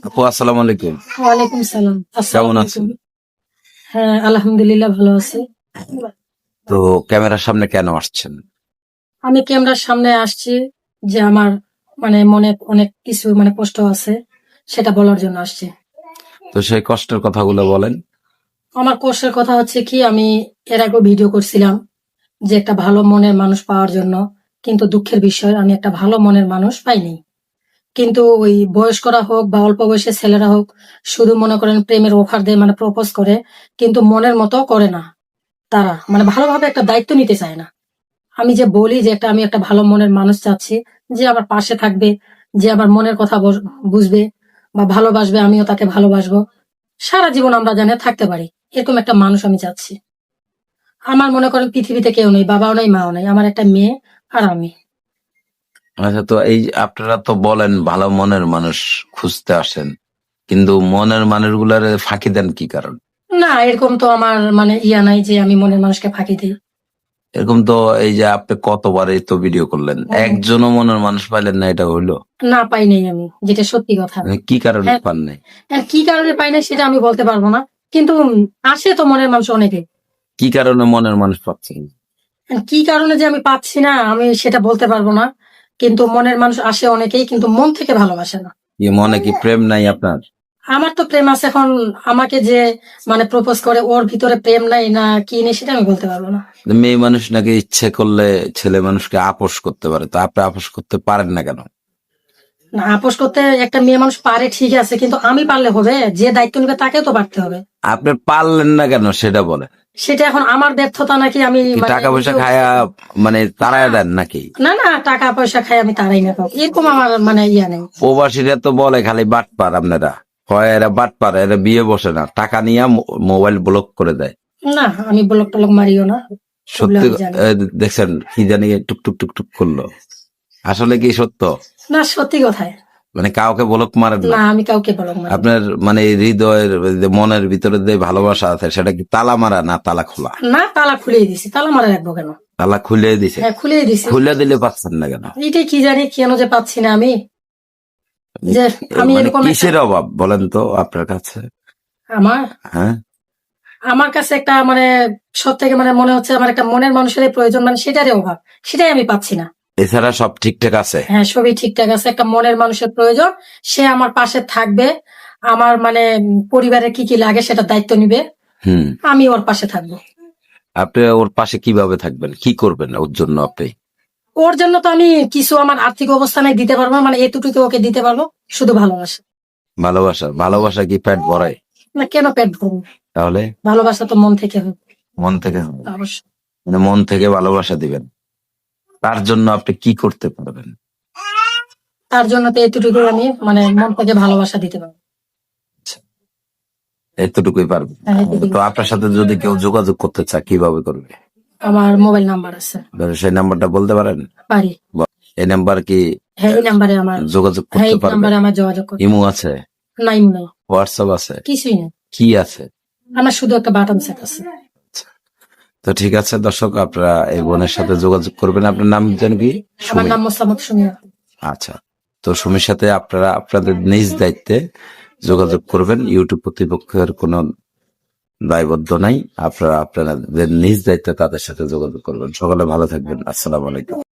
আপু আসসালামু আলাইকুম। ওয়ালাইকুম সালাম। কেমন আসসালামু আছেন? আলাইকুম। হ্যাঁ, আলহামদুলিল্লাহ ভালো আছি। তো ক্যামেরার সামনে কেন আসছেন? আমি ক্যামেরার সামনে আসছি যে আমার মনে অনেক কিছু কষ্ট আছে, সেটা বলার জন্য আসছি। তো সেই কষ্টের কথাগুলো বলেন। আমার কষ্টের কথা হচ্ছে কি, আমি এর আগেও ভিডিও করছিলাম যে একটা ভালো মনের মানুষ পাওয়ার জন্য, কিন্তু দুঃখের বিষয় আমি একটা ভালো মনের মানুষ পাইনি। কিন্তু ওই বয়স্করা হোক বা অল্প বয়সের ছেলেরা হোক, শুধু মনে করেন প্রেমের অফার দেয়, প্রপোজ করে, কিন্তু মনের মতো করে না। তারা ভালোভাবে একটা দায়িত্ব নিতে চায় না। আমি যে বলি যে আমি একটা ভালো মনের মানুষ চাচ্ছি, যে আমার পাশে থাকবে, যে আমার মনের কথা বুঝবে বা ভালোবাসবে, আমিও তাকে ভালোবাসবো, সারা জীবন আমরা জানি থাকতে পারি, এরকম একটা মানুষ আমি চাচ্ছি। আমার মনে করেন পৃথিবীতে কেউ নেই, বাবাও নেই, মাও নেই, আমার একটা মেয়ে আর আমি। আচ্ছা, তো এই যে আপনারা তো বলেন ভালো মনের মানুষ খুঁজতে আসেন, কিন্তু মনের মানুষগুলার ফাঁকি দেন কি কারণ? না, এরকম তো আমার ইয়া নাই যে আমি মনের মানুষকে ফাঁকি দিই। এরকম তো এই যে আপনি কতবারই তো ভিডিও করলেন, একজনও মনের মানুষ পাইলেন না, এটা হইলো? না, পাই নাই আমি, যেটা সত্যি কথা। মানে কি কারণে হ্যাঁ, পান নাই? কি কারণে পাই না সেটা আমি বলতে পারবো না, কিন্তু আসে তো মনের মানুষ অনেকে। কি কারণে মনের মানুষ পাচ্ছেন? কি কারণে যে আমি পাচ্ছি না, আমি সেটা বলতে পারবো না, কিন্তু মনের মানুষ আসে অনেকেই, কিন্তু মন থেকে ভালোবাসে না। কি মনে কি প্রেম নাই আপনার? আমার তো প্রেম আছে, এখন আমাকে যে প্রপোজ করে, ওর ভিতরে প্রেম নাই না কি নেই সেটা আমি বলতে পারবো না। মেয়ে মানুষ নাকি ইচ্ছে করলে ছেলে মানুষকে আপোষ করতে পারে, তো আপনি আপোষ করতে পারেন না কেন? না, আপোষ করতে একটা মেয়ে মানুষ পারে ঠিক আছে, কিন্তু আমি পারলে হবে? যে দায়িত্ব নিবে তাকেও তো পারতে হবে। আপনি পারলেন না কেন সেটা বলেন। সেটা এখন আমার ব্যর্থতা নাকি আমি কি টাকা পয়সা খায়া তারায় দেন নাকি? না, না, টাকা পয়সা খাই আমি তারাই না কাউকে, এরকম আমার ইয়া নেই। প্রবাসীরা তো বলে খালি বাটপার, আপনারা হয় এরা বাটপার, এরা বিয়ে বসে না, টাকা নিয়ে মোবাইল ব্লক করে দেয়। না, আমি ব্লক টলক মারিও না, ওগুলো সত্যি? আমি জানি। দেখছেন কি জানি টুকটুক টুকটুক করলো, আসলে কি সত্য? না, সত্যি কথায়। কাউকে ব্লক মারেন না? না, আমি কাউকে ব্লক মারি না। আপনার হৃদয়ের যে মনের ভিতরে যে ভালোবাসা আছে, সেটা কি তালা মারা না তালা খোলা? না, তালা খুলেই দিছি, তালা মারা রাখবো কেন? তালা খুলে দিছে? হ্যাঁ, খুলেই দিছি। খুলে দিলে পাচ্ছেন না কেন? এইটাই কি জানি কেন যে পাচ্ছি না আমি, যে আমি এরকম কিসের অভাব বলেন তো আপনার কাছে? আমার হ্যাঁ, আমার কাছে একটা সব থেকে মনে হচ্ছে আমার একটা মনের মানুষের প্রয়োজন, সেটারই অভাব, সেটাই আমি পাচ্ছি না। এছাড়া সব ঠিকঠাক আছে? হ্যাঁ, সবই ঠিকঠাক আছে, একটা মনের মানুষের প্রয়োজন, সে আমার পাশে থাকবে, আমার পরিবারের কি কি লাগে সেটা দায়িত্ব নিবে, আমি ওর পাশে থাকবো। আপনি ওর পাশে কিভাবে থাকবেন, কি করবেন ওর জন্য আপনি? ওর জন্য তো আমি কিছু আমার আর্থিক অবস্থা নাই দিতে পারবো, এতটুকু ওকে দিতে পারবো, শুধু ভালোবাসা। ভালোবাসা? ভালোবাসা কি পেট ভরায়? না, কেন পেট ভরবো? তাহলে ভালোবাসা তো মন থেকে হবে। মন থেকে হবে? অবশ্যই। মন থেকে ভালোবাসা দিবেন, তার জন্য আপনি কি করতে পারবেন? তার জন্য তো এতটুকু আমি মন থেকে ভালোবাসা দিতে পারবো। এতটুকুই পারবেন? হ্যাঁ, এতটুকু। তো আপনার সাথে যদি কেউ যোগাযোগ করতে চায় কিভাবে করবে? আমার মোবাইল নাম্বার আছে। সেই নাম্বারটা বলতে পারেন? পারি। এই নাম্বার কি হ্যাঁ, এই নাম্বারে আমার যোগাযোগ হ্যাঁ, করতে এই পারবেন? নাম্বারে আমার যোগাযোগ করতে। ইমো আছে? নাই, নাই, হোয়াটসঅ্যাপ আছে? কিছুই নেই। কি আছে? আমার শুধু একটা বাটন সেট আছে। তো ঠিক আছে দর্শক, আপনারা এই বোনের সাথে যোগাযোগ করবেন। আপনার নাম জানেন কি? আমার নাম মোসাম্মদ সুমিয়া। আচ্ছা, তো সুমির সাথে আপনারা আপনাদের নিজ দায়িত্বে যোগাযোগ করবেন। ইউটিউব কর্তৃপক্ষের কোনো দায়বদ্ধ নাই, আপনারা আপনাদের নিজ দায়িত্বে তাদের সাথে যোগাযোগ করবেন। সকলে ভালো থাকবেন। আসসালামু আলাইকুম।